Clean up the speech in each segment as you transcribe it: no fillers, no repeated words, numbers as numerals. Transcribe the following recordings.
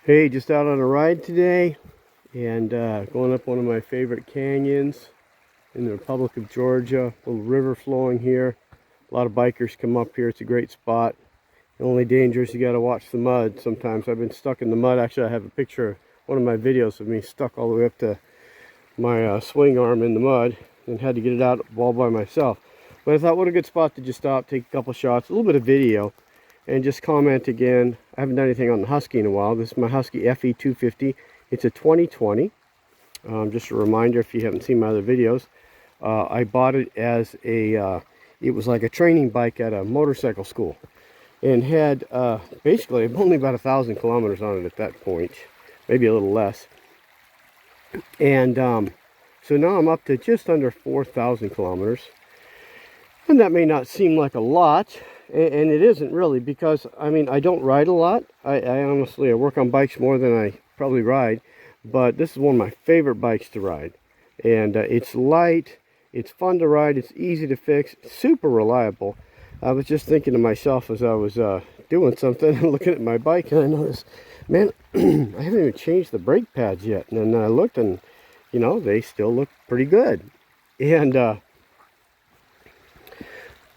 Hey, just out on a ride today and going up one of my favorite canyons in the Republic of Georgia. A little river flowing here. A lot of bikers come up here. It's a great spot. The only danger is you got to watch the mud sometimes. I've been stuck in the mud. Actually, I have a picture of one of my videos of me stuck all the way up to my swing arm in the mud and had to get it out all by myself. But I thought, what a good spot to just stop, take a couple shots, a little bit of video, and just comment again. I haven't done anything on the Husky in a while. This is my Husky FE 250. It's a 2020. Just a reminder, if you haven't seen my other videos, I bought it as a, it was like a training bike at a motorcycle school, and had basically only about 1,000 kilometers on it at that point, maybe a little less. And so now I'm up to just under 4,000 kilometers, and that may not seem like a lot. And it isn't really, because I mean, I don't ride a lot. I honestly, I work on bikes more than I probably ride, but this is one of my favorite bikes to ride. And it's light, it's fun to ride, it's easy to fix, super reliable. I was just thinking to myself as I was doing something and looking at my bike, and I noticed, man, I haven't even changed the brake pads yet. And then I looked, and you know, they still look pretty good. And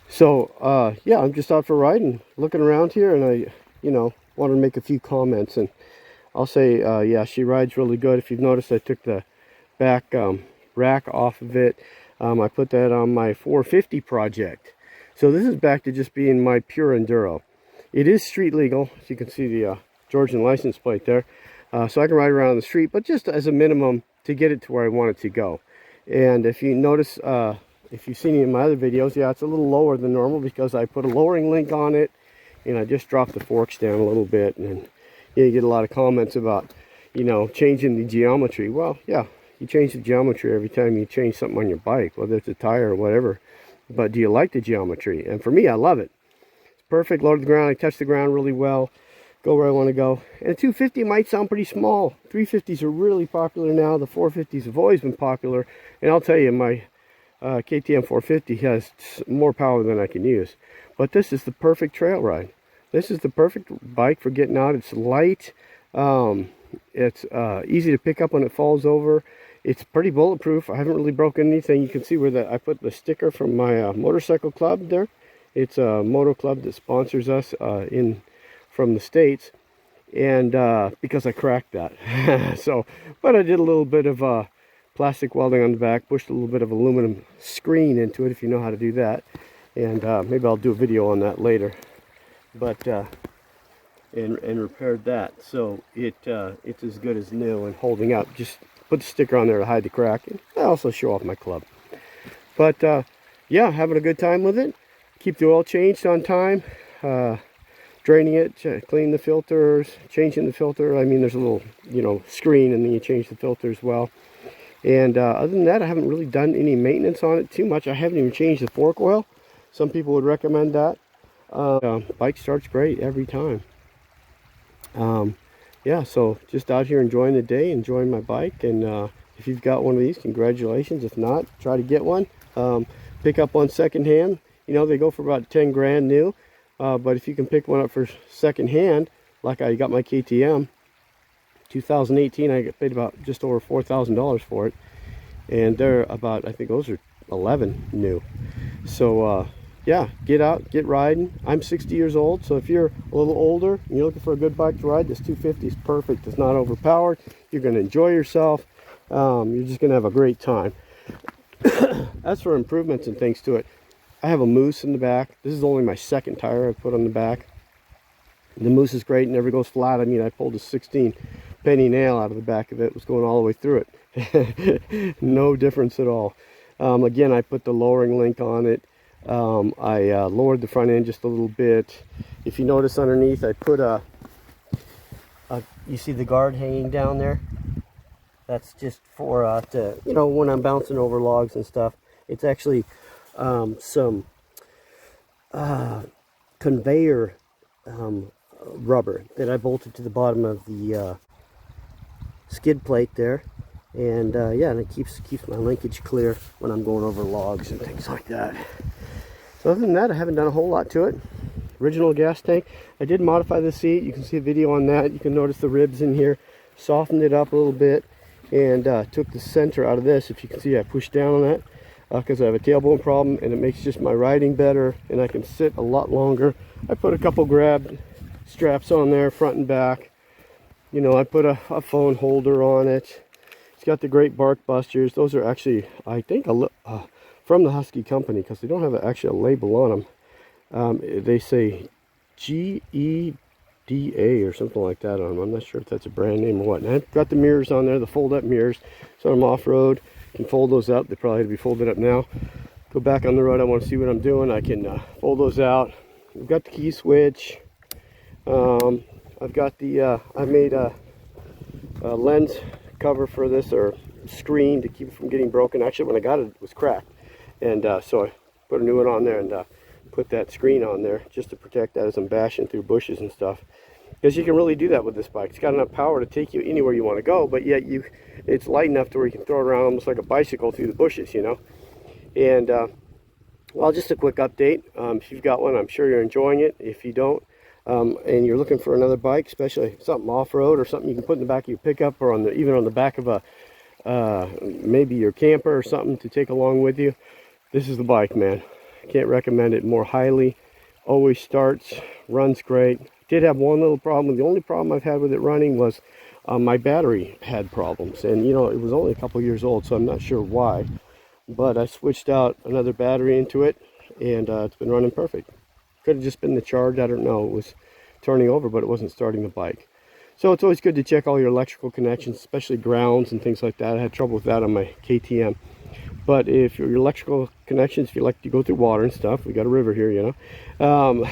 so, yeah, I'm just out for a ride and looking around here, and I, you know, wanted to make a few comments. And I'll say, yeah, she rides really good. If you've noticed, I took the back rack off of it. I put that on my 450 project. So this is back to just being my pure enduro. It is street legal, as you can see the Georgian license plate there. So I can ride around the street, but just as a minimum to get it to where I want it to go. And if you notice, if you've seen it in my other videos, yeah, it's a little lower than normal because I put a lowering link on it, and I just dropped the forks down a little bit. And yeah, you get a lot of comments about, you know, changing the geometry. Well, yeah, you change the geometry every time you change something on your bike, whether it's a tire or whatever. But do you like the geometry? And for me, I love it. It's perfect, low to the ground. I touch the ground really well, go where I want to go. And a 250 might sound pretty small. 350s are really popular now. The 450s have always been popular. And I'll tell you, my KTM 450 has more power than I can use, but this is the perfect trail ride. This is the perfect bike for getting out. It's light, it's easy to pick up when it falls over. It's pretty bulletproof. I haven't really broken anything. You can see where I put the sticker from my motorcycle club there. It's a moto club that sponsors us from the States, and because I cracked that. So, but I did a little bit of plastic welding on the back, pushed a little bit of aluminum screen into it, if you know how to do that. And maybe I'll do a video on that later. But and repaired that, so it's as good as new and holding up. Just put the sticker on there to hide the crack, and I also show off my club. But yeah, having a good time with it. Keep the oil changed on time, draining it, cleaning the filters, changing the filter. I mean, there's a little, you know, screen, and then you change the filter as well. And other than that, I haven't really done any maintenance on it too much. I haven't even changed the fork oil. Some people would recommend that. Bike starts great every time. Yeah, so just out here enjoying the day, enjoying my bike. And if you've got one of these, congratulations. If not, try to get one. Pick up one secondhand. You know, they go for about 10 grand new. But if you can pick one up for secondhand, like I got my KTM 2018, I paid about just over $4,000 for it, and they're about, I think those are 11 new. So yeah, get out, get riding. I'm 60 years old, so if you're a little older and you're looking for a good bike to ride, this 250 is perfect. It's not overpowered. You're going to enjoy yourself. You're just going to have a great time. As for improvements and things to it, I have a moose in the back. This is only my second tire I put on the back. The moose is great, never goes flat. I mean, I pulled a 16 penny nail out of the back of it. It was going all the way through it. No difference at all. Again, I put the lowering link on it. I lowered the front end just a little bit. If you notice underneath, I put you see the guard hanging down there? That's just for, to, you know, when I'm bouncing over logs and stuff. It's actually some conveyor rubber that I bolted to the bottom of the skid plate there, and yeah, and it keeps my linkage clear when I'm going over logs and things like that. So other than that, I haven't done a whole lot to it. original gas tank. I did modify the seat. You can see a video on that. You can notice the ribs in here, softened it up a little bit, and took the center out of this. If you can see, I pushed down on that because I have a tailbone problem, and it makes just my riding better, and I can sit a lot longer. I put a couple grab straps on there, front and back. You know, I put a phone holder on it. It's got the great bark busters. Those are actually, I think, from the Husky company, because they don't have actually a label on them. They say GEDA or something like that on them. I'm not sure if that's a brand name or what. And I've got the mirrors on there, the fold-up mirrors. So I'm off-road. Can fold those up. They probably have to be folded up now. Go back on the road. I want to see what I'm doing. I can fold those out. We've got the key switch. I've got the I made a lens cover for this, or screen, to keep it from getting broken. Actually, when I got it, it was cracked, and so I put a new one on there and put that screen on there just to protect that as I'm bashing through bushes and stuff. Because you can really do that with this bike. It's got enough power to take you anywhere you want to go, but yet it's light enough to where you can throw it around almost like a bicycle through the bushes, you know. And well, just a quick update. If you've got one, I'm sure you're enjoying it. If you don't, and you're looking for another bike, especially something off-road or something you can put in the back of your pickup, or even on the back of a maybe your camper or something to take along with you, this is the bike, man. Can't recommend it more highly. Always starts, runs great. Did have one little problem. The only problem I've had with it running was my battery had problems, and you know, it was only a couple years old, so I'm not sure why, but I switched out another battery into it, and it's been running perfect. Could have just been the charge, I don't know. It was turning over, but it wasn't starting the bike. So it's always good to check all your electrical connections, especially grounds and things like that. I had trouble with that on my KTM. But if your electrical connections, if you like to go through water and stuff, we got a river here, you know,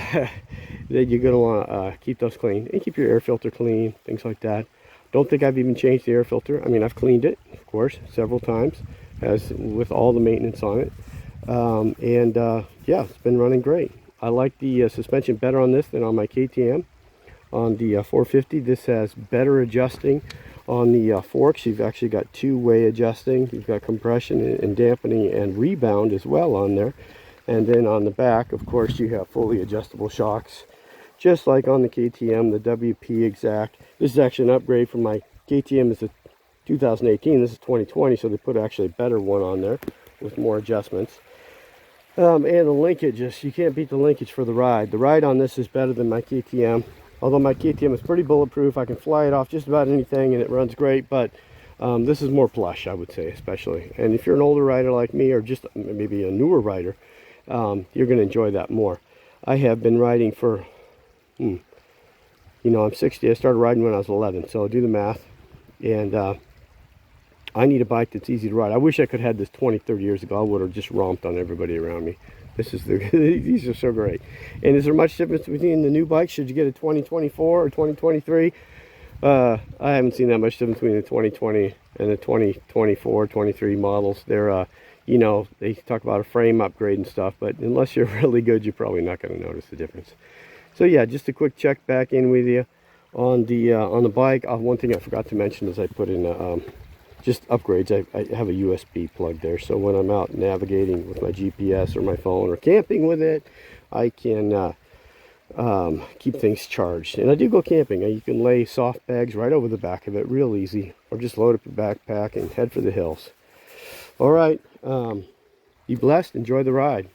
then you're going to want to keep those clean, and keep your air filter clean, things like that. Don't think I've even changed the air filter. I mean, I've cleaned it, of course, several times, as with all the maintenance on it. Yeah, it's been running great. I like the suspension better on this than on my KTM. On the 450, this has better adjusting. On the forks, you've actually got two-way adjusting. You've got compression and dampening and rebound as well on there. And then on the back, of course, you have fully adjustable shocks, just like on the KTM, the WP Exact. This is actually an upgrade from my KTM. Is a 2018. This is 2020, so they put actually a better one on there with more adjustments. And the linkage, you can't beat the linkage for the ride. The ride on this is better than my KTM. Although my KTM is pretty bulletproof, I can fly it off just about anything and it runs great, but this is more plush, I would say, especially. And if you're an older rider like me, or just maybe a newer rider, you're going to enjoy that more. I have been riding for, you know, I'm 60. I started riding when I was 11, so do the math. And I need a bike that's easy to ride. I wish I could have had this 20, 30 years ago. I would have just romped on everybody around me. This is these are so great. And is there much difference between the new bikes? Should you get a 2024 or 2023? I haven't seen that much difference between the 2020 and the 2024, 23 models. They're, you know, they talk about a frame upgrade and stuff, but unless you're really good, you're probably not going to notice the difference. So yeah, just a quick check back in with you on the bike. One thing I forgot to mention is I put in just upgrades. I have a USB plug there, so when I'm out navigating with my GPS or my phone or camping with it, I can keep things charged. And I do go camping. You can lay soft bags right over the back of it, real easy, or just load up your backpack and head for the hills. All right, be blessed, enjoy the ride.